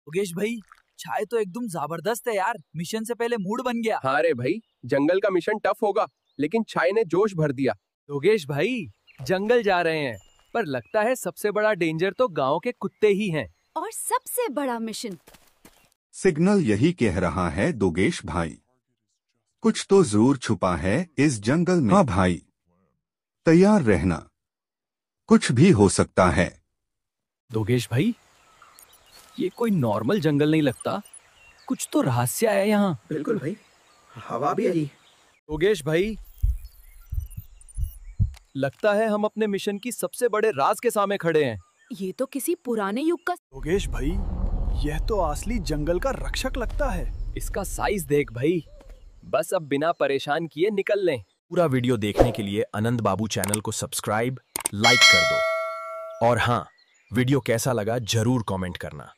योगेश भाई, चाय तो एकदम जबरदस्त है यार। मिशन से पहले मूड बन गया। हाँ रे भाई, जंगल का मिशन टफ होगा, लेकिन चाय ने जोश भर दिया। योगेश भाई, जंगल जा रहे हैं, पर लगता है सबसे बड़ा डेंजर तो गांव के कुत्ते ही हैं। और सबसे बड़ा मिशन। सिग्नल यही कह रहा है दोगेश भाई। कुछ तो जरूर छुपा है इस जंगल में। हाँ भाई, तैयार रहना, कुछ भी हो सकता है। योगेश भाई, ये कोई नॉर्मल जंगल नहीं लगता, कुछ तो रहस्य है यहाँ। बिल्कुल भाई, हवा भी है। योगेश भाई, लगता है हम अपने मिशन की सबसे बड़े राज के सामने खड़े हैं। ये तो किसी पुराने युग का। योगेश भाई, यह तो असली जंगल का रक्षक लगता है। इसका साइज देख भाई, बस अब बिना परेशान किए निकल लें। पूरा वीडियो देखने के लिए आनंद बाबू चैनल को सब्सक्राइब, लाइक कर दो। और हाँ, वीडियो कैसा लगा जरूर कमेंट करना।